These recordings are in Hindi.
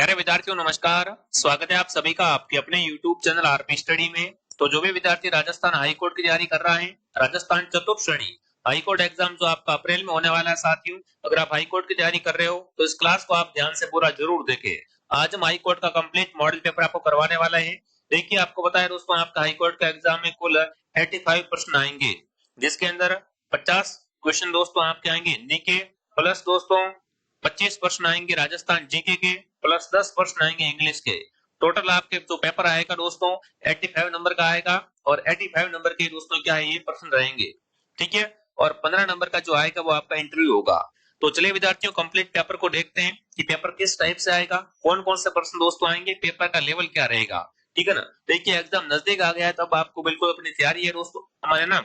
प्यारे विद्यार्थियों नमस्कार। स्वागत है आप सभी का आपके अपने YouTube चैनल आरपी स्टडी में। तो जो भी विद्यार्थी राजस्थान हाई कोर्ट की तैयारी कर रहा है, राजस्थान चतुर्थ श्रेणी हाई कोर्ट एग्जाम जो आपका अप्रैल में होने वाला है साथियों, अगर आप हाई कोर्ट की तैयारी कर रहे हो तो इस क्लास को आप ध्यान से पूरा जरूर देखें। आज हम हाई कोर्ट का कंप्लीट मॉडल पेपर आपको करवाने वाला है। देखिए आपको बताया दोस्तों, आपका हाई कोर्ट का एग्जाम में कुल 85 प्रश्न आएंगे, जिसके अंदर 50 क्वेश्चन दोस्तों आपके आएंगे हिंदी के, प्लस दोस्तों 25 प्रश्न आएंगे राजस्थान जीके के, प्लस 10 प्रश्न आएंगे इंग्लिश के। टोटल आपके जो पेपर आएगा दोस्तों 85 नंबर का आएगा, और 85 नंबर के दोस्तों क्या है ये प्रश्न रहेंगे, ठीक है। और 15 नंबर का जो आएगा वो आपका इंटरव्यू होगा। तो चलिए विद्यार्थियों कंप्लीट पेपर को देखते हैं कि पेपर किस टाइप से आएगा, कौन कौन से प्रश्न दोस्तों आएंगे, पेपर का लेवल क्या रहेगा, ठीक है ना। देखिए एग्जाम नजदीक आ गया है, तब आपको बिल्कुल अपनी तैयारी है दोस्तों, हमारे ना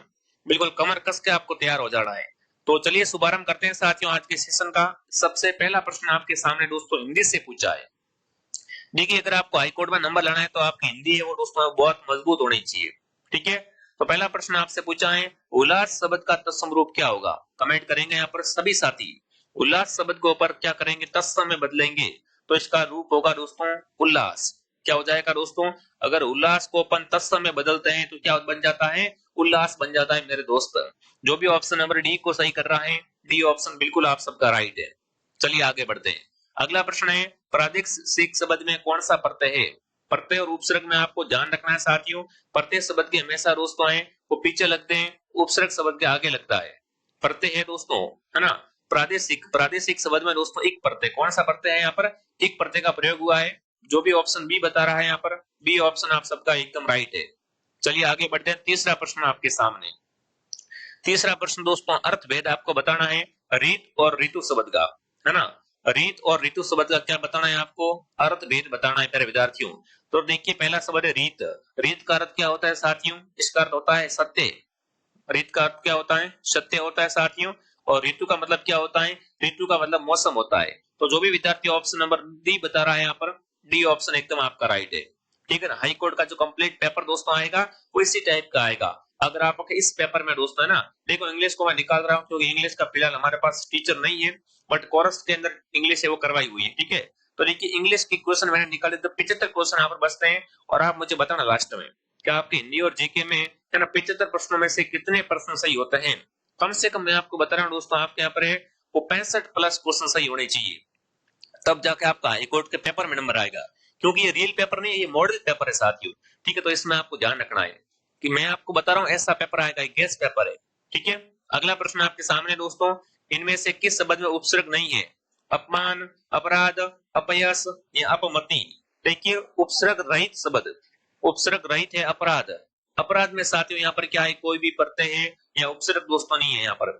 बिल्कुल कमर कस के आपको तैयार हो जाना है। तो चलिए शुभारंभ करते हैं साथियों आज के सेशन का। सबसे पहला प्रश्न आपके सामने दोस्तों हिंदी से पूछा है। देखिए अगर आपको हाई कोर्ट में नंबर लाना है तो आपकी हिंदी है वो दोस्तों बहुत मजबूत होनी चाहिए, ठीक है। तो पहला प्रश्न आपसे पूछा है, उल्लास शब्द का तत्सम रूप क्या होगा। कमेंट करेंगे यहाँ पर सभी साथी। उल्लास शब्द को ऊपर क्या करेंगे, तत्सम में बदलेंगे, तो इसका रूप होगा दोस्तों उल्लास। क्या हो जाएगा दोस्तों, अगर उल्लास को अपन तत्सम में बदलते हैं तो क्या बन जाता है, उल्लास बन जाता है मेरे दोस्त। जो भी ऑप्शन नंबर डी को सही कर रहा है, डी ऑप्शन बिल्कुल आप सबका राइट है। चलिए आगे बढ़ते हैं। अगला प्रश्न है, प्रादेशिक शब्द में कौन सा प्रत्यय है। प्रत्यय और उपसर्ग में आपको ध्यान रखना है साथियों। प्रत्यय शब्द के हमेशा दोस्तों है वो पीछे लगते हैं, उपसर्ग शब्द के आगे लगता है। प्रत्यय है दोस्तों, है ना। प्रादेशिक प्रादेशिक शब्द में दोस्तों एक प्रत्यय, कौन सा प्रत्यय है यहाँ पर, एक प्रत्यय का प्रयोग हुआ है। जो भी ऑप्शन बी बता रहा है यहाँ पर, बी ऑप्शन आप सबका एकदम राइट है। चलिए आगे बढ़ते हैं। तीसरा प्रश्न आपके सामने। तीसरा प्रश्न दोस्तों अर्थ भेद आपको बताना है रीत और ऋतु शब्द का, है ना। रीत और ऋतु शब्द का क्या बताना है आपको, अर्थ भेद बताना है प्यारे विद्यार्थियों। तो देखिए पहला शब्द है रीत। रीत का अर्थ क्या होता है साथियों, इसका अर्थ होता है सत्य। रीत का अर्थ क्या होता है, सत्य होता है साथियों। और ऋतु का मतलब क्या होता है, ऋतु का मतलब मौसम होता है। तो जो भी विद्यार्थी ऑप्शन नंबर डी बता रहा है यहाँ पर, डी ऑप्शन एकदम आपका राइट है, ठीक है ना। हाई कोर्ट का जो कंप्लीट पेपर दोस्तों आएगा वो इसी टाइप का आएगा। अगर आप इस पेपर में दोस्तों है ना, देखो इंग्लिश को मैं निकाल रहा हूँ क्योंकि इंग्लिश का फिलहाल हमारे पास टीचर नहीं है, बट कोरस के अंदर इंग्लिश है वो करवाई हुई है, ठीक है। तो देखिए इंग्लिश की क्वेश्चन मैंने निकाले तो 75 क्वेश्चन यहाँ पर बचते हैं, और आप मुझे बताना लास्ट में क्या आपके हिंदी और जीके में है ना 75 प्रश्नों में से कितने प्रश्न सही होते हैं। कम से कम मैं आपको बता रहा हूँ दोस्तों, आपके यहाँ पर है वो 65 प्लस क्वेश्चन सही होने चाहिए, तब जाके आपका हाई कोर्ट के पेपर में नंबर आएगा। क्योंकि ये रियल पेपर नहीं है, ये मॉडल पेपर है साथियों, ठीक है। तो इसमें आपको ध्यान रखना है कि मैं आपको बता रहा हूँ ऐसा पेपर आएगा, गेस पेपर है, ठीक है। अगला प्रश्न आपके सामने दोस्तों, इनमें से किस शब्द में उपसर्ग नहीं है, अपमान, अपराध, अपयश या अपमति। देखिए उपसर्ग रहित शब्द, उपसर्ग रहित है अपराध। अपराध में साथियों यहाँ पर क्या है, कोई भी प्रत्यय है या उपसर्ग दोस्तों नहीं है यहाँ पर,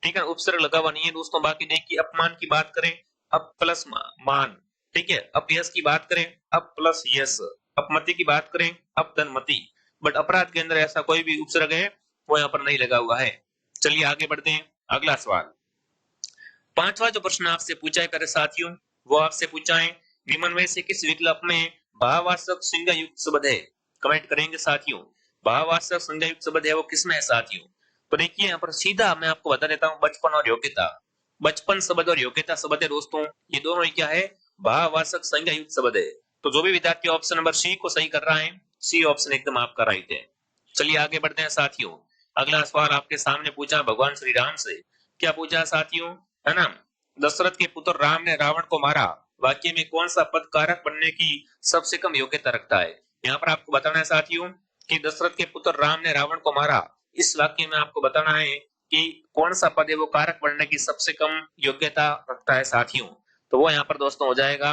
ठीक है। उपसर्ग लगा हुआ नहीं है दोस्तों। बाकी देखिए अपमान की बात करें अप प्लस मान, ठीक है। अपयश की बात करें अप प्लस यश, अपमति की बात करें अप धनमति, बट अपराध के अंदर ऐसा कोई भी उपसर्ग है वो यहाँ पर नहीं लगा हुआ है। चलिए आगे बढ़ते हैं। अगला सवाल, पांचवा जो प्रश्न आपसे पूछा है करे साथियों, वो आपसे पूछा है निम्न से किस विकल्प में भाववाचक संज्ञा युक्त शब्द है। कमेंट करेंगे साथियों, भाववाचक संज्ञा युक्त शब्द है वो किसमें है साथियों। तो देखिए यहाँ पर सीधा मैं आपको बता देता हूँ, बचपन और योग्यता। बचपन शब्द और योग्यता शब्द है दोस्तों, ये दोनों ही क्या है, भाववाचक संज्ञा युक्त शब्द है। तो जो भी विद्यार्थी ऑप्शन नंबर सी को सही कर रहा है, सी ऑप्शन एकदम आपका राइट है। चलिए आगे बढ़ते हैं साथियों। अगला सवाल आपके सामने पूछा भगवान श्री राम से, क्या पूछा साथियों, है ना। दशरथ के पुत्र राम ने रावण को मारा, वाक्य में कौन सा पद कारक बनने की सबसे कम योग्यता रखता है। यहाँ पर आपको बताना है साथियों कि दशरथ के पुत्र राम ने रावण को मारा, इस वाक्य में आपको बताना है कि कौन सा पद है वो कारक बनने की सबसे कम योग्यता रखता है साथियों। तो वो यहाँ पर दोस्तों हो जाएगा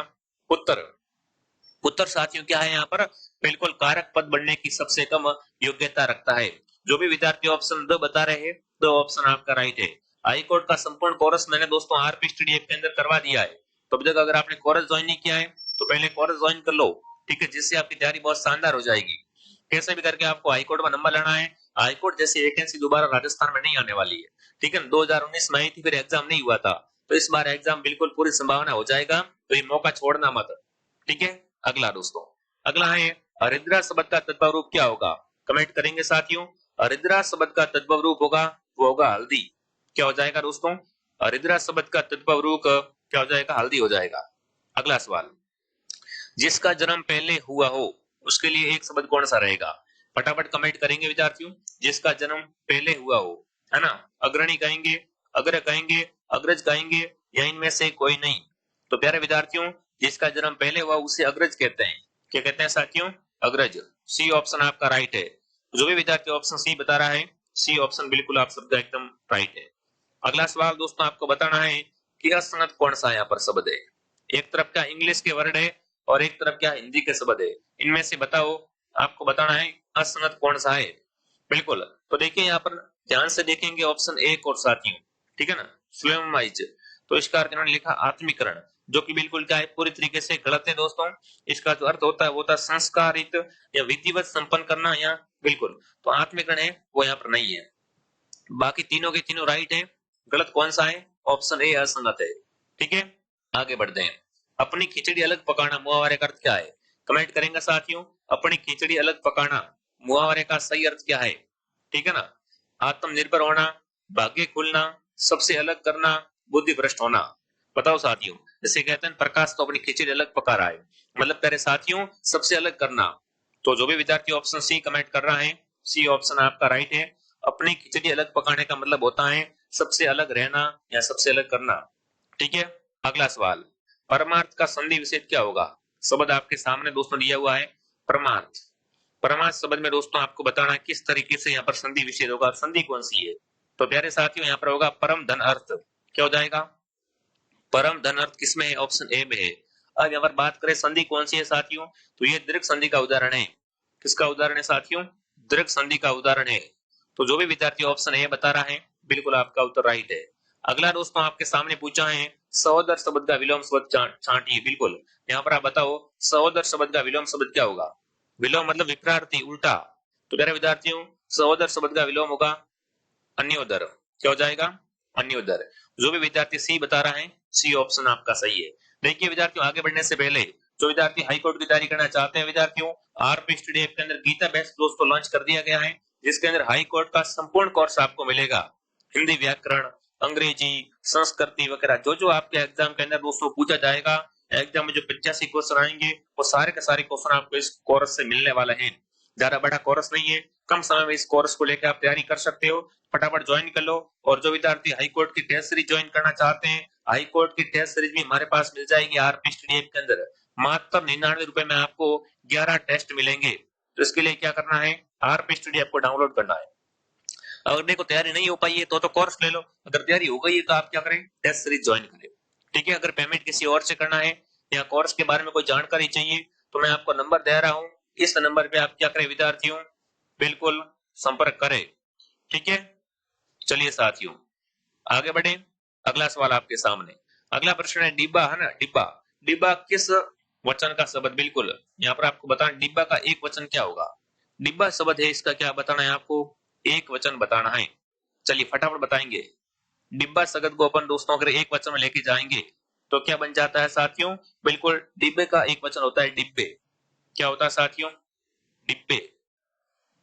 पुत्र। पुत्र साथियों क्या है यहाँ पर, बिल्कुल कारक पद बनने की सबसे कम योग्यता रखता है। जो भी विद्यार्थी ऑप्शन दो बता रहे हैं, दो ऑप्शन आपका राइट है। हाई कोर्ट का संपूर्ण कोर्स मैंने दोस्तों आरपी स्टडी ऐप के अंदर करवा दिया है, तो अभी तक अगर आपने कोर्स ज्वाइन नहीं किया है तो पहले कोर्स ज्वाइन कर लो, ठीक है, जिससे आपकी तैयारी बहुत शानदार हो जाएगी। कैसे भी करके आपको हाई कोर्ट में नंबर लेना है। हाई कोर्ट जैसी वैकेंसी दोबारा राजस्थान में नहीं आने वाली है, ठीक है। 2019 में आई थी, फिर एग्जाम नहीं हुआ था, तो इस बार एग्जाम बिल्कुल पूरी संभावना हो जाएगा, तो ये मौका छोड़ना मत, ठीक है। अगला दोस्तों, अगला है हरिद्रा शब्द का तद्भव रूप क्या होगा। कमेंट करेंगे साथियों, हरिद्रा शब्द का तद्भव रूप होगा वो होगा हल्दी। क्या हो जाएगा दोस्तों, हरिद्रा शब्द का तद्भव रूप क्या हो जाएगा, हल्दी हो जाएगा। अगला सवाल, जिसका जन्म पहले हुआ हो उसके लिए एक शब्द कौन सा रहेगा? फटाफट कमेंट करेंगे विद्यार्थियों। जिसका जन्म पहले हुआ हो, है ना? अग्रणी कहेंगे, अग्र कहेंगे, अग्रज कहेंगे, या इनमें से कोई नहीं? तो प्यारे विद्यार्थियों, जिसका जन्म पहले हुआ उसे अग्रज कहते हैं। क्या कहते हैं साथियों? अग्रज। सी ऑप्शन आपका राइट है। जो भी विद्यार्थी ऑप्शन सी बता रहा है, सी ऑप्शन बिल्कुल आप सबका एकदम राइट है। अगला सवाल दोस्तों आपको बताना है कि असंगत कौन सा यहाँ पर शब्द है। एक तरफ क्या इंग्लिश के वर्ड है और एक तरफ क्या हिंदी के शब्द है। इनमें से बताओ, आपको बताना है असंगत कौन सा है। बिल्कुल, तो देखिए यहाँ पर ध्यान से देखेंगे ऑप्शन एक और साथियों, ठीक है ना, स्वयंवाइज। तो इसका अर्थ इन्होंने लिखा आत्मीकरण, जो कि बिल्कुल क्या है, पूरी तरीके से गलत है दोस्तों। इसका जो अर्थ होता है वो होता है संस्कारित या विधिवत संपन्न करना, यहाँ बिल्कुल तो आत्मीकरण है वो यहाँ पर नहीं है। बाकी तीनों के तीनों राइट है। गलत कौन सा है? ऑप्शन ए असंगत है। ठीक है, आगे बढ़ते हैं। अपनी खिचड़ी अलग पकाना मुहावरे का अर्थ क्या है? कमेंट करेंगे साथियों। अपनी खिचड़ी अलग पकाना मुहावरे का सही अर्थ क्या है? ठीक है ना, आत्मनिर्भर होना, भाग्य खुलना, सबसे अलग करना, बुद्धि भ्रष्ट होना। बताओ साथियों, जैसे कहते हैं प्रकाश तो अपनी खिचड़ी अलग पका रहा है, मतलब प्यारे साथियों सबसे अलग करना। तो जो भी विद्यार्थी ऑप्शन सी कमेंट कर रहा है, सी ऑप्शन आपका राइट है। अपनी खिचड़ी अलग पकाने का मतलब होता है सबसे अलग रहना या सबसे अलग करना। ठीक है, अगला सवाल, परमार्थ का संधि विच्छेद क्या होगा? शब्द आपके सामने दोस्तों दिया हुआ है, परमार्थ। परमार्थ शब्द में दोस्तों आपको बताना है किस तरीके से यहाँ पर संधि विच्छेद होगा, संधि कौन सी है। तो प्यारे साथियों यहाँ पर होगा परम धन अर्थ। क्या हो जाएगा? परम धन अर्थ किसमें है? ऑप्शन ए में है। अब यहाँ पर बात करें संधि कौन सी है साथियों, तो ये दीर्घ संधि का उदाहरण है। किसका उदाहरण है साथियों? दीर्घ संधि का उदाहरण है। तो जो भी विद्यार्थी ऑप्शन ए बता रहा है, बिल्कुल आपका उत्तर राइट है। अगला दोस्तों आपके सामने पूछा है सहोदर शब्द का विलोम शब्द छांटिए। बिल्कुल, यहाँ पर आप बताओ सहोदर शब्द का विलोम शब्द क्या होगा? विलोम मतलब विपरीत, उल्टा। तो मेरे विद्यार्थियों, सहोदर शब्द का विलोम होगा अन्योदर। क्या हो जाएगा? अन्योदर। जो भी विद्यार्थी सी बता रहा है, सी ऑप्शन आपका सही है। देखिए विद्यार्थियों, आगे बढ़ने से पहले जो विद्यार्थी हाईकोर्ट की तैयारी करना चाहते हैं विद्यार्थियों, आरपी स्टडी ऐप के अंदर गीता बेस्ट दोस्तों लॉन्च कर दिया गया है, जिसके अंदर हाईकोर्ट का संपूर्ण कोर्स आपको मिलेगा। हिंदी व्याकरण, अंग्रेजी, संस्कृति वगैरह जो जो आपके एग्जाम के अंदर दोस्तों पूछा जाएगा, एग्जाम में जो 85 क्वेश्चन आएंगे वो सारे के सारे क्वेश्चन आपको इस कोर्स से मिलने वाले हैं। ज्यादा बड़ा कोर्स नहीं है, कम समय में इस कोर्स को लेकर आप तैयारी कर सकते हो। फटाफट ज्वाइन कर लो। और जो विद्यार्थी हाईकोर्ट की टेस्ट सीरीज ज्वाइन करना चाहते हैं, हाईकोर्ट की टेस्ट सीरीज भी हमारे पास मिल जाएगी आरपी स्टडी ऐप के अंदर। मात्र 99 रुपए में आपको 11 टेस्ट मिलेंगे। तो इसके लिए क्या करना है? आरपी स्टडी ऐप को डाउनलोड करना है। अगर देखो तैयारी नहीं हो पाई है तो कोर्स ले लो, अगर तैयारी हो गई है तो आप क्या करें? टेस्ट सीरीज ज्वाइन करें। ठीक है, अगर पेमेंट किसी और से करना है या कोर्स के बारे में कोई जानकारी चाहिए तो मैं आपको नंबर दे रहा हूं, इस नंबर पे आप क्या करें विद्यार्थियों? बिल्कुल संपर्क करें। ठीक है, चलिए साथियों आगे बढ़े। अगला सवाल आपके सामने, अगला प्रश्न है डिब्बा, है ना, डिब्बा। डिब्बा किस वचन का शब्द? बिल्कुल, यहाँ पर आपको बताना डिब्बा का एक वचन क्या होगा। डिब्बा शब्द है, इसका क्या बताना है आपको? एक वचन बताना है। चलिए फटाफट बताएंगे। डिब्बा शब्द को अपन दोस्तों अगर एक वचन में लेके जाएंगे तो क्या बन जाता है साथियों? बिल्कुल, डिब्बे का एक वचन होता है डिब्बे। क्या होता है साथियों? डिब्बे।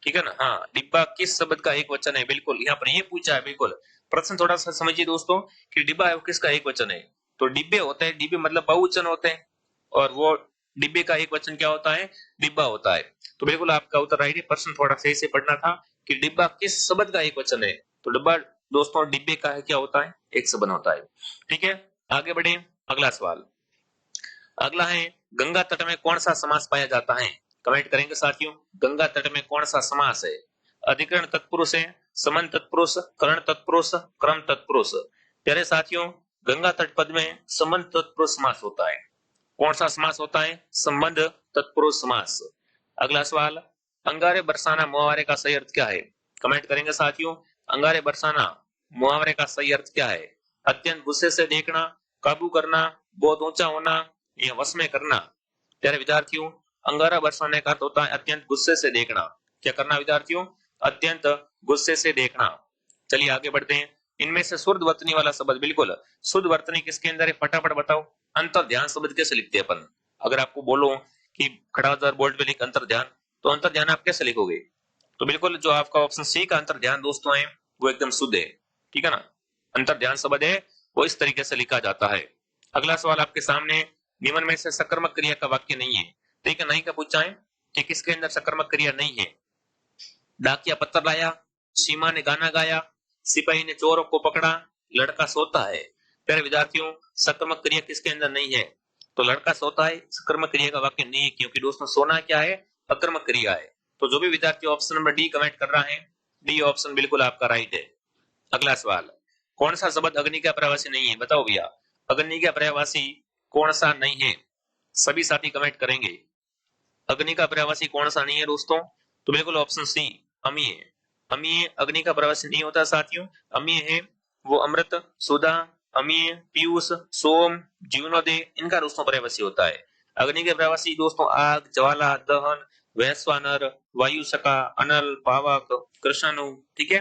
ठीक है ना, हाँ, डिब्बा किस शब्द का एक वचन है? बिल्कुल यहाँ पर ये पूछा है। बिल्कुल, प्रश्न थोड़ा सा समझिए दोस्तों कि डिब्बा है वो किसका एक वचन है। तो डिब्बे होते हैं, डिब्बे मतलब बहुवचन होते हैं, और वो डिब्बे का एक वचन क्या होता है? डिब्बा होता है। तो बिल्कुल आपका उत्तर राइट है। प्रश्न थोड़ा सही से पढ़ना था कि डिब्बा किस शब्द का एक वचन है। तो डिब्बा दोस्तों डिब्बे का है, क्या होता है? एक शब्द होता है। ठीक है, आगे बढ़े। अगला सवाल, अगला है गंगा तट में कौन सा समास पाया जाता है? कमेंट करेंगे साथियों, गंगा तट में कौन सा समास है? अधिकरण तत्पुरुष है, समन तत्पुरुष, करण तत्पुरुष, क्रम तत्पुरुष। प्यारे साथियों, गंगा तट पद में संबंध तत्पुरुष समास होता है। कौन सा समास होता है? संबंध तत्पुरुष समास। अगला सवाल, अंगारे बरसाना मुहावरे का सही अर्थ क्या है? कमेंट करेंगे साथियों, अंगारे बरसाना मुहावरे का सही अर्थ क्या है? अत्यंत गुस्से से देखना, काबू करना, बहुत ऊंचा होना, या वश में करना। प्यारे विद्यार्थियों, अंगारा बरसाने का अर्थ होता है अत्यंत गुस्से से देखना। क्या करना विद्यार्थियों? अत्यंत गुस्से से देखना। चलिए आगे बढ़ते हैं। इनमें से शुद्ध वर्तनी वाला शब्द, बिल्कुल शुद्ध वर्तनी किसके अंदर है? फटाफट बताओ। अंतर ध्यान शब्द कैसे लिखते हैं अपन? अगर आपको बोलो कि खड़ादार बोल्ड पे लिख अंतर ध्यान, तो अंतर ध्यान आप कैसे लिखोगे? तो बिल्कुल जो आपका ऑप्शन सी का अंतर ध्यान दोस्तों है वो एकदम शुद्ध है। ठीक है ना, अंतर ध्यान शब्द है वो इस तरीके से लिखा जाता है। अगला सवाल आपके सामने, निम्न में से सकर्मक क्रिया का वाक्य नहीं है। ठीक है, नहीं का पूछा है कि किसके अंदर सकर्मक क्रिया नहीं है। डाकिया पत्थर लाया, सीमा ने गाना गाया, सिपाही ने चोरों को पकड़ा, लड़का सोता है। प्यारे विद्यार्थियों, सकर्मक क्रिया किसके अंदर नहीं है? तो लड़का सोता है सकर्मक क्रिया का वाक्य नहीं है, क्योंकि दोस्तों सोना क्या है? अकर्मक क्रिया है। तो जो भी विद्यार्थी ऑप्शन नंबर डी कमेंट कर रहा है, डी ऑप्शन बिल्कुल आपका राइट है। अगला सवाल, कौन सा शब्द अग्नि का पर्यायवाची नहीं है? बताओ भैया, अग्नि का पर्यायवाची कौन सा नहीं है? सभी साथी कमेंट करेंगे। अग्नि का पर्यायवाची कौन सा नहीं है दोस्तों? तो बिल्कुल ऑप्शन सी, अमीय। अमीय अग्नि का पर्यायवाची नहीं होता साथियों। अमीय है वो अमृत, सुधा, अमीय, पीयूष, सोम, जीवनोदय, इनका दोस्तों पर्यायवाची होता है। अग्नि के पर्यायवाची दोस्तों आग, ज्वाला, दहन, वैश्वानर, वायुशका, अनल, पावक, कृष्णाणु। ठीक है,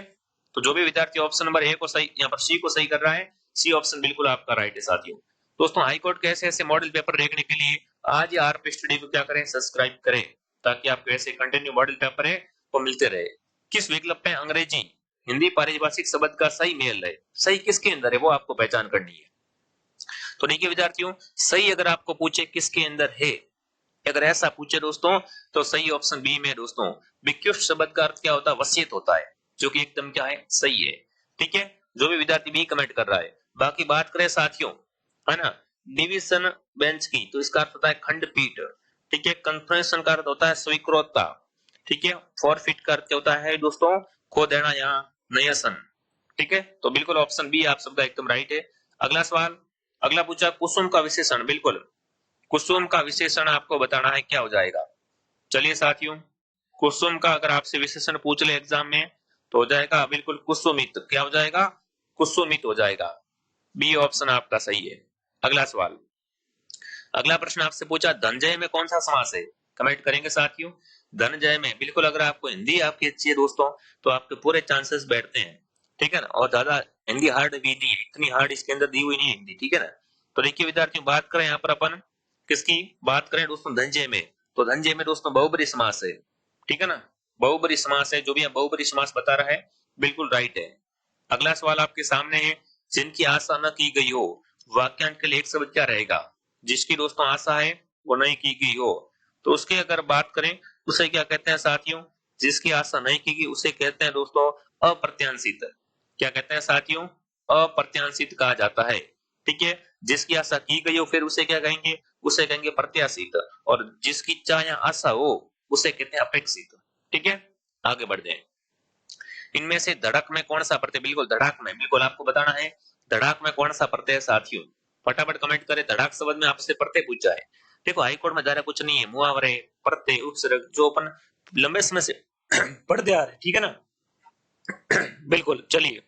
तो जो भी विद्यार्थी ऑप्शन नंबर ए को सही, यहाँ पर सी को सही कर रहा है, सी ऑप्शन बिल्कुल आपका राइट है साथियों। दोस्तों हाईकोर्ट के ऐसे मॉडल पेपर देखने के लिए आज ही आरपी स्टडी को क्या करें? सब्सक्राइब करें, ताकि आपको ऐसे कंटिन्यू मॉडल पेपर है वो मिलते रहे। किस विकल्प में अंग्रेजी हिंदी पारिभाषिक शब्द का सही मेल है? सही किसके अंदर है वो आपको पहचान करनी है। तो देखिए विद्यार्थियों, सही अगर आपको पूछे किसके अंदर है, अगर ऐसा पूछे दोस्तों, तो सही ऑप्शन बी में दोस्तों विकृत शब्द का अर्थ क्या होता है? वसीयत होता है, जो कि एकदम क्या है? सही है। ठीक है, जो भी विद्यार्थी बी कमेंट कर रहा है। बाकी बात करें साथियों, है ना, डिवीजन बेंच की, तो इसका अर्थ होता है खंडपीठ। ठीक है, कन्फर्मेशन का अर्थ होता है स्वीकृतता। ठीक है, फॉरफिट का अर्थ क्या होता है दोस्तों? खो देना या नयसन। ठीक है, तो बिल्कुल ऑप्शन बी आप सबका एकदम राइट है। अगला सवाल, अगला पूछा कुसुम का विशेषण। बिल्कुल कुसुम का विशेषण आपको बताना है, क्या हो जाएगा? चलिए साथियों, कुसुम का अगर आपसे विशेषण पूछ ले एग्जाम में, तो हो जाएगा बिल्कुल कुसुमित। क्या हो जाएगा? कुसुमित हो जाएगा। बी ऑप्शन आपका सही है। अगला सवाल, अगला प्रश्न आपसे पूछा धनंजय में कौन सा समास है? कमेंट करेंगे साथियों। धनंजय में बिल्कुल, अगर आपको हिंदी आपकी अच्छी है दोस्तों, तो आपके पूरे चांसेस बैठते हैं। ठीक है ना, और ज्यादा हिंदी हार्ड भी नहीं है, इतनी हार्ड इसके अंदर दी हुई नहीं है हिंदी। ठीक है ना, तो देखिए विद्यार्थियों, बात करें यहाँ पर अपन किसकी बात करें दोस्तों? धनंजय में। तो धनंजय में दोस्तों बहुब्रीहि समास है। ठीक है ना, बहुब्रीहि समास है। जो भी यहाँ बहुब्रीहि समास बता रहा है बिल्कुल राइट है। अगला सवाल आपके सामने है, जिनकी आशा न की गई हो, वाक्यांश के लिए एक शब्द क्या रहेगा? जिसकी दोस्तों आशा है वो नहीं की गई हो, तो उसकी अगर बात करें उसे क्या कहते हैं साथियों? जिसकी आशा नहीं की गई उसे कहते हैं दोस्तों अप्रत्याशित। क्या कहते हैं साथियों? अप्रत्याशित कहा जाता है। ठीक है, जिसकी आशा की गई हो फिर उसे क्या कहेंगे? उसे कहेंगे प्रत्याशित। और जिसकी इच्छा या आशा हो उसे कहते हैं अपेक्षित। ठीक है, आगे बढ़ते हैं। इनमें से धड़क में कौन सा प्रत्यय? बिल्कुल धड़ाक में, बिल्कुल आपको बताना है धड़ाक में कौन सा प्रत्यय है साथियों। फटाफट कमेंट करें, धड़ाक शब्द में आपसे प्रत्यय पूछा है। देखो हाईकोर्ट में ज्यादा कुछ नहीं है, मुहावरे, प्रत्यय, उपसर्ग, जो अपन लंबे समय से पढ़ते आ रहे। ठीक है ना, बिल्कुल। चलिए,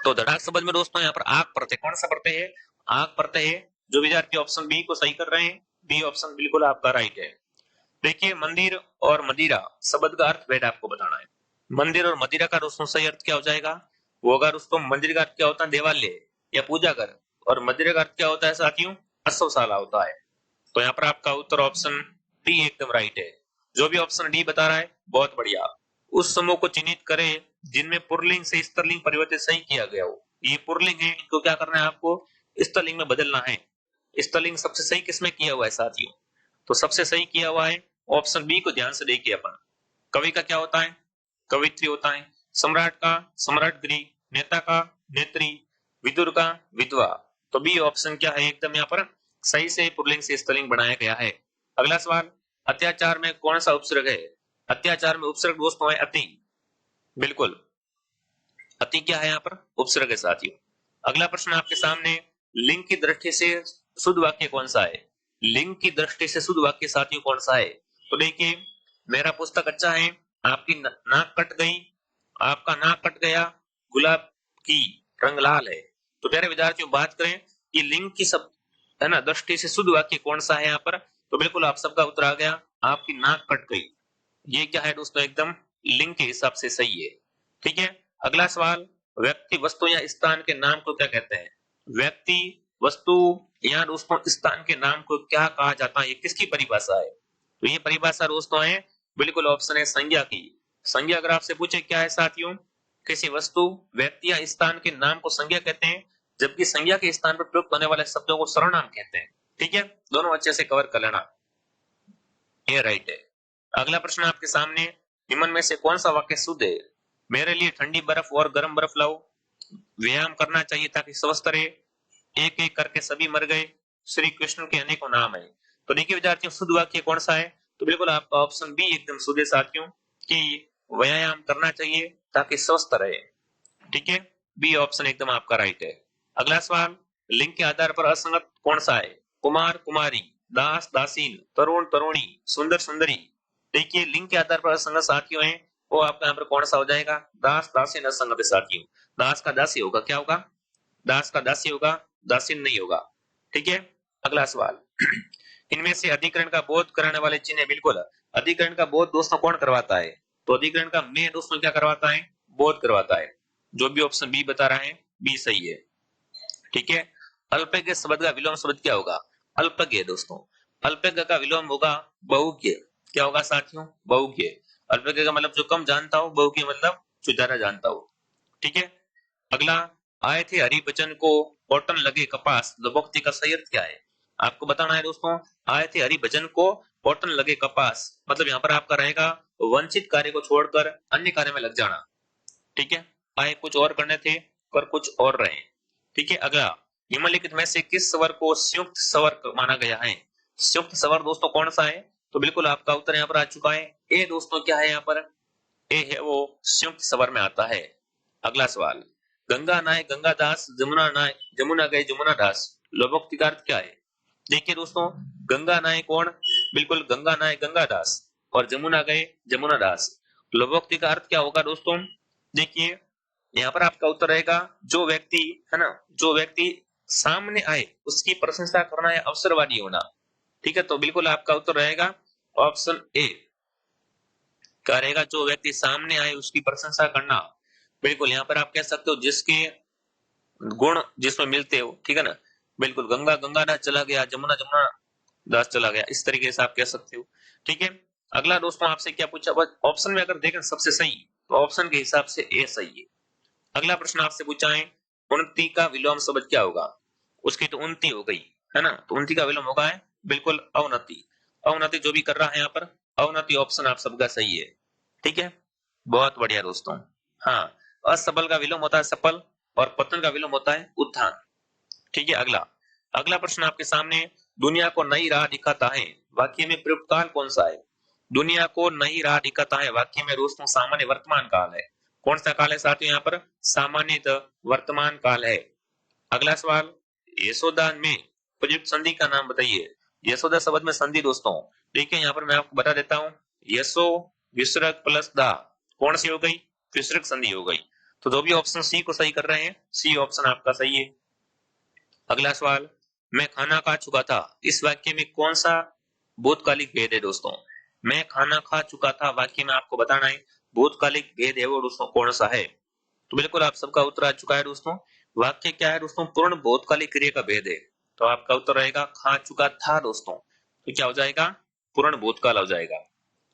तो धड़ाक शब्द में दोस्तों यहाँ पर आग प्रत्यय, कौन सा प्रत्यय है? आग प्रत्यय है। जो विद्यार्थी ऑप्शन बी को सही कर रहे हैं, बी ऑप्शन बिल्कुल आपका राइट है। देखिए मंदिर और मदिरा शब्द का अर्थ भेद आपको बताना है। मंदिर और मदिरा का दोस्तों सही अर्थ क्या हो जाएगा? वो अगर दोस्तों मंदिर का अर्थ क्या होता है? देवालय या पूजा घर, और मदिरा का अर्थ क्या होता है साथियों? अश्वशाला होता है। तो यहाँ पर आपका उत्तर ऑप्शन डी एकदम राइट है। जो भी ऑप्शन डी बता रहा है बहुत बढ़िया। उस समूह को चिन्हित करें जिनमें पुरलिंग से स्त्रीलिंग परिवर्तित सही किया गया हो। ये पुरलिंग है, इनको क्या करना है आपको? स्त्रीलिंग में बदलना है। स्त्रीलिंग सबसे सही किसमें किया हुआ है साथियों? तो सबसे सही किया हुआ है ऑप्शन बी को। ध्यान से देखिए अपन, कवि का क्या होता है? कवित्री होता है। सम्राट का सम्राटगिरी, नेता का नेत्री, विदुर का विधवा। तो बी ऑप्शन क्या है? एकदम यहाँ पर सही से पुल्लिंग से स्त्रीलिंग बनाया गया है। अगला सवाल, अत्याचार में कौन सा उपसर्ग है? अत्याचार में उपसर्ग दोस्तों है अति। बिल्कुल, अति क्या है यहाँ पर? उपसर्ग है साथियों। अगला प्रश्न आपके सामने, लिंग की दृष्टि से शुद्ध वाक्य कौन सा है? लिंग की दृष्टि से शुद्ध वाक्य साथियों कौन सा है? तो देखिए, मेरा पुस्तक अच्छा है, आपकी नाक कट गई, आपका नाक कट गया, गुलाब की रंग लाल है। तो प्यारे विद्यार्थियों, बात करें ये लिंग की सब, है ना, दृष्टि से शुद्ध वाक्य कौन सा है यहाँ पर? तो बिल्कुल आप सबका उत्तर आ गया, आपकी नाक कट गई। ये क्या है दोस्तों? एकदम लिंग के हिसाब से सही है। ठीक है, अगला सवाल, व्यक्ति, वस्तु या स्थान के नाम को क्या कहते हैं? व्यक्ति, वस्तु या दोस्तों स्थान के नाम को क्या कहा जाता है? ये किसकी परिभाषा है? तो ये परिभाषा दोस्तों है बिल्कुल ऑप्शन है संज्ञा की। संज्ञा अगर आपसे पूछे क्या है साथियों? किसी वस्तु, व्यक्ति या स्थान के नाम को संज्ञा कहते हैं, जबकि संज्ञा के स्थान पर प्रयुक्त होने वाले शब्दों को सर्वनाम कहते हैं। ठीक है, दोनों अच्छे से कवर कर लेना, ये राइट है। अगला प्रश्न आपके सामने, निम्न में से कौन सा वाक्य शुद्ध है? मेरे लिए ठंडी बर्फ और गर्म बर्फ लाओ, व्यायाम करना चाहिए ताकि स्वस्थ रहे, एक एक करके सभी मर गए, श्री कृष्ण के अनेकों नाम है। तो देखिए विद्यार्थियों, शुद्ध वाक्य कौन सा है? तो बिल्कुल आपका ऑप्शन बी एकदम शुद्ध है साथियों, कि व्यायाम करना चाहिए ताकि स्वस्थ रहे। ठीक है, बी ऑप्शन एकदम आपका राइट है। अगला सवाल, लिंग के आधार पर असंगत कौन सा है? कुमार कुमारी, दास दासीन, तरुण तरुणी, सुंदर सुंदरी। देखिए लिंग के आधार पर असंगत साथियों है, वो आपका यहाँ पर कौन सा हो जाएगा? दास दासीन असंगत है साथियों। दास का दासी होगा, क्या होगा? दास का दासी होगा, दासीन नहीं होगा। ठीक है, अगला सवाल, इनमें से अधिकरण का बोध कराने वाले चिन्ह, बिल्कुल अधिकरण का बोध दोस्तों कौन करवाता है? तो अधिकरण का मैं दोस्तों क्या करवाता है? बोध करवाता है। जो भी ऑप्शन बी बता रहा है, बी सही है। ठीक है, अल्पज्ञ शब्द का विलोम शब्द क्या होगा? अल्पज्ञ दोस्तों, अल्पज्ञ का विलोम होगा बहुज्ञ। क्या होगा साथियों? बहुज्ञ। अल्पज्ञ का मतलब जो कम जानता हो, बहुज्ञ मतलब जो ज्यादा जानता हो। ठीक है, अगला, आए थे हरिभजन को कॉटन लगे कपास, लोकोक्ति का सही अर्थ क्या है? आपको बताना है दोस्तों, आए थे हरिभजन को कॉटन लगे कपास, मतलब यहाँ पर आपका रहेगा वंचित कार्य को छोड़कर अन्य कार्य में लग जाना। ठीक है, आए कुछ और करने थे, कर कुछ और रहे। ठीक है, अगला, निम्नलिखित में से किस स्वर को संयुक्त स्वर माना गया है? संयुक्त स्वर दोस्तों कौन सा है? तो बिल्कुल आपका उत्तर यहाँ पर आ चुका है, ए दोस्तों। क्या है यहाँ पर? ए है वो संयुक्त स्वर में आता है। अगला सवाल, गंगा नहाए गंगादास, जमुना नहाए जमुना गए जमुना दास, लोकोक्ति का अर्थ क्या है? देखिए दोस्तों, गंगा नहाए कौन? बिल्कुल गंगा नहाए गंगादास, और जमुना गए जमुना दास। लोकोक्ति का अर्थ क्या होगा दोस्तों? देखिए यहाँ पर आपका उत्तर रहेगा, जो व्यक्ति है ना, जो व्यक्ति सामने आए उसकी प्रशंसा करना या अवसरवादी होना। ठीक है, तो बिल्कुल आपका उत्तर रहेगा ऑप्शन ए। क्या रहेगा? जो व्यक्ति सामने आए उसकी प्रशंसा करना। बिल्कुल यहाँ पर आप कह सकते हो जिसके गुण जिसमें मिलते हो। ठीक है ना, बिल्कुल गंगा गंगा दास चला गया, जमुना जमुना दास चला गया, इस तरीके से आप कह सकते हो। ठीक है, अगला दोस्तों आपसे क्या पूछा? ऑप्शन में अगर देखें सबसे सही, तो ऑप्शन के हिसाब से ए सही है। अगला प्रश्न आपसे पूछा है, उन्नति का विलोम शब्द क्या होगा? उसकी तो उन्नति हो गई है ना, तो उन्नति का विलोम होगा है बिल्कुल अवनति। अवनति जो भी कर रहा है यहाँ पर, अवनति ऑप्शन आप सबका सही है। ठीक है, बहुत बढ़िया दोस्तों। हाँ, असफल का विलोम होता है सफल, और पतन का विलोम होता है उत्थान। ठीक है, अगला, अगला प्रश्न आपके सामने, दुनिया को नई राह दिखाता है, वाक्य में प्रयुक्त काल कौन सा है? दुनिया को नई राह दिखाता है, वाक्य में दोस्तों सामान्य वर्तमान काल है। कौन सा काल है साथियों? यहाँ पर सामान्य वर्तमान काल है। अगला सवाल, यशोदा में प्रयुक्त संधि का नाम बताइए। यशोदा शब्द में संधि दोस्तों, देखिए यहाँ पर मैं आपको बता देता हूँ, यशो विसर्ग प्लस दा, कौन सी हो गई? विसर्ग संधि हो गई। तो जो भी ऑप्शन सी को सही कर रहे हैं, सी ऑप्शन आपका सही है। अगला सवाल, मैं खाना खा चुका था, इस वाक्य में कौन सा भूतकालिक भेद है दोस्तों? मैं खाना खा चुका था वाक्य में आपको बताना है, भूतकालिक भेद है वो दोस्तों कौन सा है? तो बिल्कुल आप सबका उत्तर आ चुका है दोस्तों। वाक्य क्या है दोस्तों? पूर्ण भूतकालिक क्रिया का भेद है। तो आपका उत्तर रहेगा खा चुका था दोस्तों, तो क्या हो जाएगा? पूर्ण भूतकाल हो जाएगा।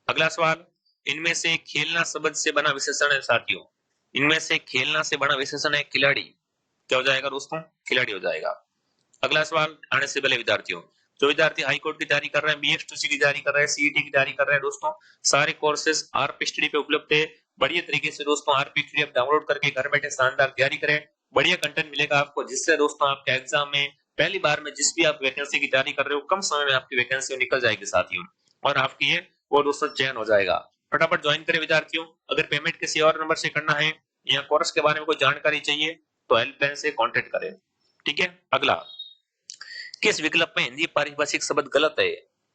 अगला सवाल, इनमें से खेलना शब्द से बना विशेषण है साथियों, इनमें से खेलना से बना विशेषण है खिलाड़ी। क्या हो जाएगा दोस्तों? खिलाड़ी हो जाएगा। अगला सवाल आने से पहले विद्यार्थियों, जो विद्यार्थी हाई कोर्ट की तैयारी कर रहे हैं, BF2C की तैयारी कर रहे हैं, सीईटी की तैयारी कर रहे हैं दोस्तों, सारे कोर्सेज आरपी स्टडी पे उपलब्ध है। बढ़िया तरीके से दोस्तों आरपी स्टडी आप डाउनलोड करके घर बैठे शानदार तैयारी करें। बढ़िया कंटेंट मिलेगा आपको, जिससे दोस्तों आपके एग्जाम में पहली बार में जिस भी आप वैकेंसी की तैयारी कर रहे हो, कम समय में आपकी वैकेंसी निकल जाएगी साथियों, और आपकी ये वो दोस्तों चयन हो जाएगा। फटाफट ज्वाइन करें विद्यार्थियों। अगर पेमेंट किसी और नंबर से करना है या कोर्स के बारे में कोई जानकारी चाहिए, तो हेल्पलाइन से कॉन्टेक्ट करें। ठीक है, अगला, किस विकल्प में हिंदी पारिभाषिक शब्द गलत है?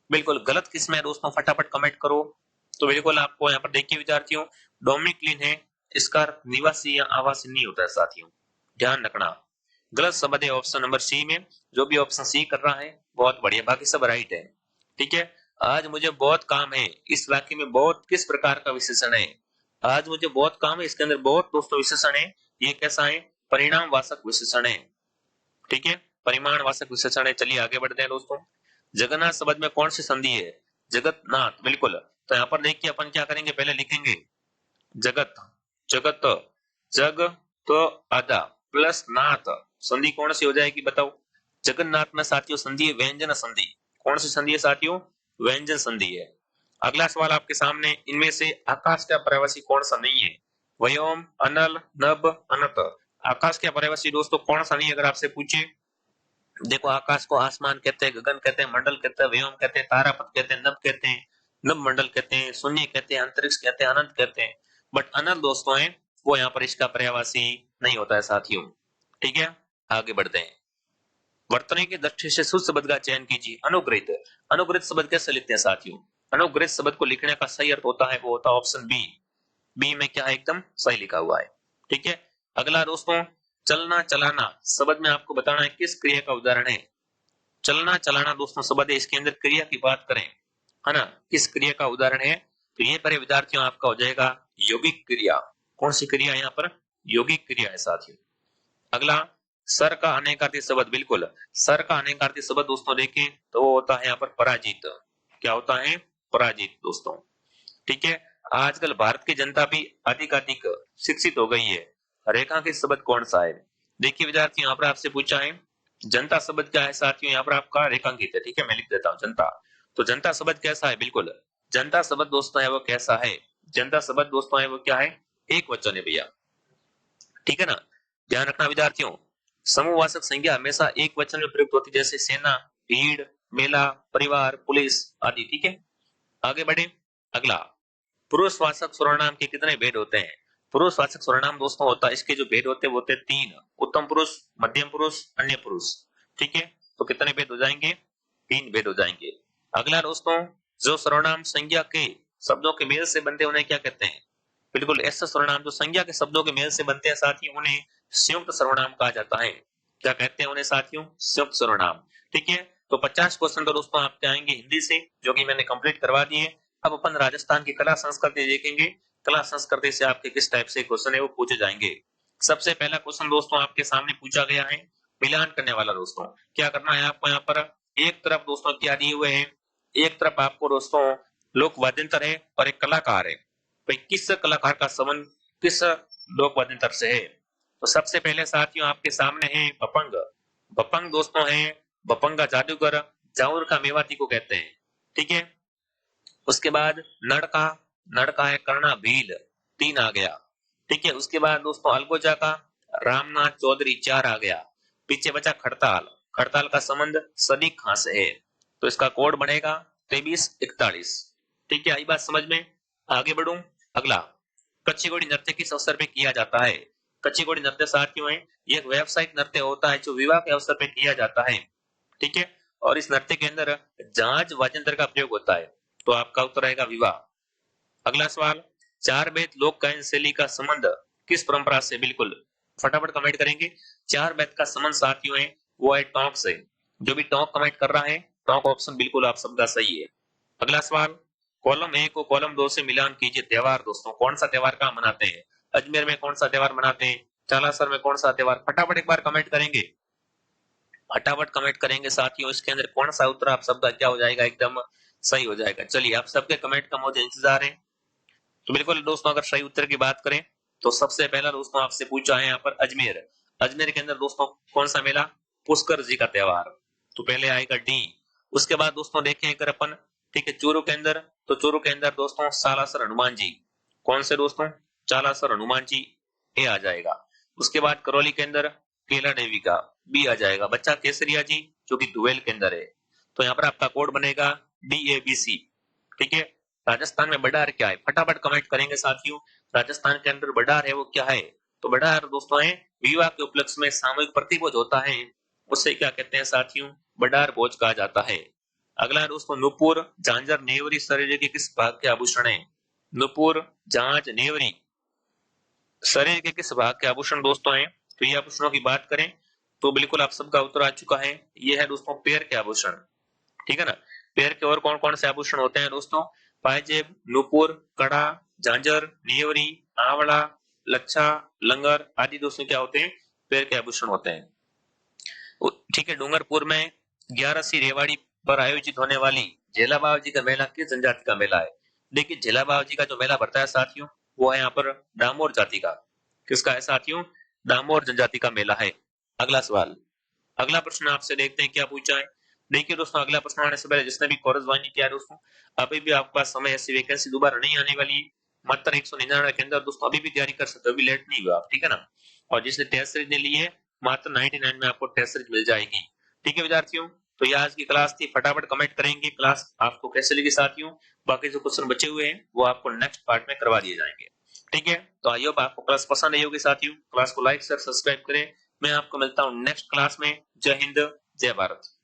बिल्कुल गलत किसमें है दोस्तों? फटाफट कमेंट करो। तो बिल्कुल आपको यहाँ पर देखिए विद्यार्थियों, डोमिनिक है, इसका अर्थ निवासी या आवासी नहीं होता है साथियों, ध्यान रखना। गलत शब्द है ऑप्शन नंबर सी में। जो भी ऑप्शन सी कर रहा है बहुत बढ़िया, बाकी सब राइट है। ठीक है, आज मुझे बहुत काम है, इस वाक्य में बहुत किस प्रकार का विशेषण है? आज मुझे बहुत काम है, इसके अंदर बहुत दोस्तों विशेषण है। ये कैसा है? परिणाम वाचक विशेषण है। ठीक है, परिमाणवाचक विशेषण है। चलिए आगे बढ़ते हैं दोस्तों। जगन्नाथ शब्द में कौन सी संधि है? जगतनाथ, बिल्कुल। तो यहाँ पर देखिए अपन क्या करेंगे, पहले लिखेंगे जगत, जगत, जग तो आधा प्लस नाथ, संधि कौन सी हो जाएगी बताओ? जगन्नाथ में साथियों संधि है व्यंजन संधि। कौन सी संधि है साथियों? व्यंजन संधि है। अगला सवाल आपके सामने, इनमें से आकाश का पर्यायवाची कौन सा नहीं है? व्योम, अनल, नभ, अनंत। आकाश के पर्यायवाची दोस्तों कौन सा नहीं है अगर आपसे पूछे? देखो, आकाश को आसमान कहते हैं, गगन कहते हैं, मंडल कहते हैं, व्योम कहते हैं, तारापथ कहते हैं, नभ कहते हैं, नभ मंडल कहते हैं, शून्य कहते हैं, अंतरिक्ष कहते हैं, अनंत कहते हैं। बट अनंत दोस्तों है वो यहाँ पर इसका पर्यायवाची नहीं होता है साथियों। ठीक है, आगे बढ़ते हैं। वर्तनी की दृष्टि से शुद्ध शब्द का चयन कीजिए। अनुग्रहित। अनुग्रहित शब्द कैसे लिखते हैं साथियों? अनुग्रहित शब्द को लिखने का सही अर्थ होता है वो होता है ऑप्शन बी। बी में क्या है? एकदम सही लिखा हुआ है। ठीक है, अगला दोस्तों, चलना चलाना शब्द में आपको बताना है किस क्रिया का उदाहरण है। चलना चलाना दोस्तों शब्द है, इसके अंदर क्रिया की बात करें है ना, किस क्रिया का उदाहरण है? तो ये परे विद्यार्थियों आपका हो जाएगा यौगिक क्रिया। कौन सी क्रिया यहाँ पर? यौगिक क्रिया है साथियों। अगला, सर का अनेकार्थी शब्द। बिल्कुल, सर का अनेकार्थी शब्द दोस्तों देखें तो वो होता है यहाँ पर पराजित। क्या होता है? पराजित दोस्तों। ठीक है, आजकल भारत की जनता भी अधिक शिक्षित हो गई है। रेखांकित शब्द कौन सा है? देखिए विद्यार्थी, यहाँ पर आपसे पूछा है जनता शब्द क्या है साथियों? यहाँ पर आपका रेखांकित है। ठीक है, मैं लिख देता हूँ जनता। तो जनता शब्द कैसा है? बिल्कुल, जनता शब्द दोस्तों है वो कैसा है? जनता शब्द दोस्तों है वो क्या है? एक वचन है भैया। ठीक है ना, ध्यान रखना विद्यार्थियों, समूहवाचक संज्ञा हमेशा एक वचन में प्रयुक्त होती है, जैसे सेना, भीड़, मेला, परिवार, पुलिस आदि। ठीक है, आगे बढ़े। अगला, पुरुषवाचक सर्वनाम के कितने भेद होते हैं? पुरुषवाचक सर्वनाम दोस्तों होता है, इसके जो भेद होते हैं वो होते हैं 3। उत्तम पुरुष, मध्यम पुरुष, अन्य पुरुष। ठीक है, तो कितने भेद हो जाएंगे? 3 भेद हो जाएंगे। अगला दोस्तों, जो सर्वनाम संज्ञा के शब्दों के मेल से बनते हैं उन्हें क्या कहते हैं? बिल्कुल, ऐसे सर्वनाम जो संज्ञा के शब्दों के मेल से बनते हैं साथियों उन्हें संयुक्त सर्वनाम कहा जाता है। क्या कहते हैं उन्हें साथियों? संयुक्त सर्वनाम। ठीक है, तो 50 क्वेश्चन तो दोस्तों आपके आएंगे हिंदी से, जो कि मैंने कंप्लीट करवा दिए। अब अपन राजस्थान की कला संस्कृति देखेंगे। कला संस्कृति से आपके किस टाइप से क्वेश्चन है वो पूछे जाएंगे। सबसे पहला क्वेश्चन दोस्तों आपके सामने पूछा गया है मिलान करने वाला। दोस्तों क्या करना है आपको? यहाँ पर एक तरफ दोस्तों क्या दिए हुए हैं, एक तरफ आपको दोस्तों लोक वाद्यंतर है और एक कलाकार है। भाई किस कलाकार का संबंध किस लोक वाद्यंतर से है? तो सबसे पहले साथियों आपके सामने है बपंग। बपंग दोस्तों है बपंग का जादूगर, जाऊर का मेवाती को कहते हैं। ठीक है, उसके बाद नड़का, नड़का है कर्णा भील, 3 आ गया। ठीक है, उसके बाद दोस्तों अलगोजा का रामनाथ चौधरी, 4 आ गया। पीछे बचा खड़ताल, खड़ताल का संबंध सदीक खां से है, तो इसका कोड बनेगा 2341। ठीक है, आई बात समझ में? आगे बढ़ूं। अगला, कच्ची घोड़ी नृत्य किस अवसर पे किया जाता है? कच्ची घोड़ी नृत्य साथियों है ये एक व्यावसायिक नृत्य होता है जो विवाह के अवसर पे किया जाता है। ठीक है, और इस नृत्य के अंदर जहाज वाद्यंत्र का प्रयोग होता है, तो आपका उत्तर रहेगा विवाह। अगला सवाल, 4 बेत लोक गायन शैली का संबंध किस परंपरा से? बिल्कुल, फटाफट कमेंट करेंगे। 4 बेत का संबंध साथियों है वो है टोंक से। जो भी टोंक कमेंट कर रहा है, टोंक ऑप्शन बिल्कुल आप सबका सही है। अगला सवाल, कॉलम 1 को कॉलम 2 से मिलान कीजिए। त्योहार दोस्तों, कौन सा त्योहार कहाँ मनाते हैं? अजमेर में कौन सा त्योहार मनाते हैं? चालासर में कौन सा त्योहार? फटाफट एक बार कमेंट करेंगे, फटाफट कमेंट करेंगे साथियों। इसके अंदर कौन सा उत्तर आप सबका क्या हो जाएगा? एकदम सही हो जाएगा। चलिए, आप सबके कमेंट का मुझे इंतजार है। तो बिल्कुल दोस्तों, अगर सही उत्तर की बात करें तो सबसे पहला दोस्तों आपसे पूछा है यहाँ पर अजमेर। अजमेर के अंदर दोस्तों कौन सा मेला? पुष्कर जी का त्योहार, तो पहले आएगा डी। उसके बाद दोस्तों देखें अगर अपन, ठीक है, चूरू के अंदर, तो चूरू के अंदर दोस्तों सालासर हनुमान जी। कौन से दोस्तों? चालासर हनुमान जी, ए आ जाएगा। उसके बाद करौली के अंदर केला देवी का, बी आ जाएगा। बच्चा केसरिया जी जो कि दुवेल के अंदर है, तो यहाँ पर आपका कोड बनेगा DABC। ठीक है, राजस्थान में बडार क्या है? फटाफट कमेंट करेंगे साथियों। राजस्थान के अंदर बडार है वो क्या है? तो बडार दोस्तों है विवाह के उपलक्ष्य में सामूहिक प्रतिभोज होता है, उससे क्या कहते हैं साथियों? बडार भोज कहा जाता है। अगला दोस्तों, नुपुर, झांझर, नेवरी शरीर के किस भाग के आभूषण है? नुपुर, झांझ, नेवरी शरीर के किस भाग के आभूषण दोस्तों हैं? तो ये आभूषणों की बात करें तो बिल्कुल आप सबका उत्तर आ चुका है, ये है दोस्तों पैर के आभूषण। ठीक है ना, पैर के और कौन कौन से आभूषण होते हैं दोस्तों? पायजेब, नुपुर, कड़ा, झांझर, नेवरी, आवड़ा, लच्छा, लंगर आदि दोस्तों क्या होते हैं? पैर के आभूषण होते हैं। ठीक है, डूंगरपुर में 11वीं रेवाड़ी पर आयोजित होने वाली झेला बाबा जी का मेला किस जनजाति का मेला है? देखिए, झेला बाबा जी का जो मेला भरता है साथियों वो है यहाँ पर डामोर जाति का। किसका है साथियों? डामोर जनजाति का मेला है। अगला सवाल, अगला प्रश्न आपसे देखते हैं क्या पूछा है। देखिए दोस्तों, अगला प्रश्न आने से पहले जिसने भी कोरसवानी किया है दोस्तों, अभी भी आपके पास समय, ऐसी वैकेंसी दोबारा नहीं आने वाली है। मात्र 199 के अंदर दोस्तों अभी भी तैयारी कर सकते हो, अभी लेट नहीं हुआ आप, ठीक है ना। और जिसने टेस्ट सीरीज ने ली है, मात्र 99 में आपको टेस्ट सीरीज मिल जाएगी। ठीक है विद्यार्थियों, तो ये आज की क्लास थी। फटाफट कमेंट करेंगे क्लास आपको कैसे लगी साथियों। बाकी जो क्वेश्चन बचे हुए हैं वो आपको नेक्स्ट पार्ट में करवा दिए जाएंगे। ठीक है, तो आई होप आपको क्लास पसंद आई होगी साथियों। क्लास को लाइक शेयर सब्सक्राइब करें। मैं आपको मिलता हूँ नेक्स्ट क्लास में। जय हिंद, जय भारत।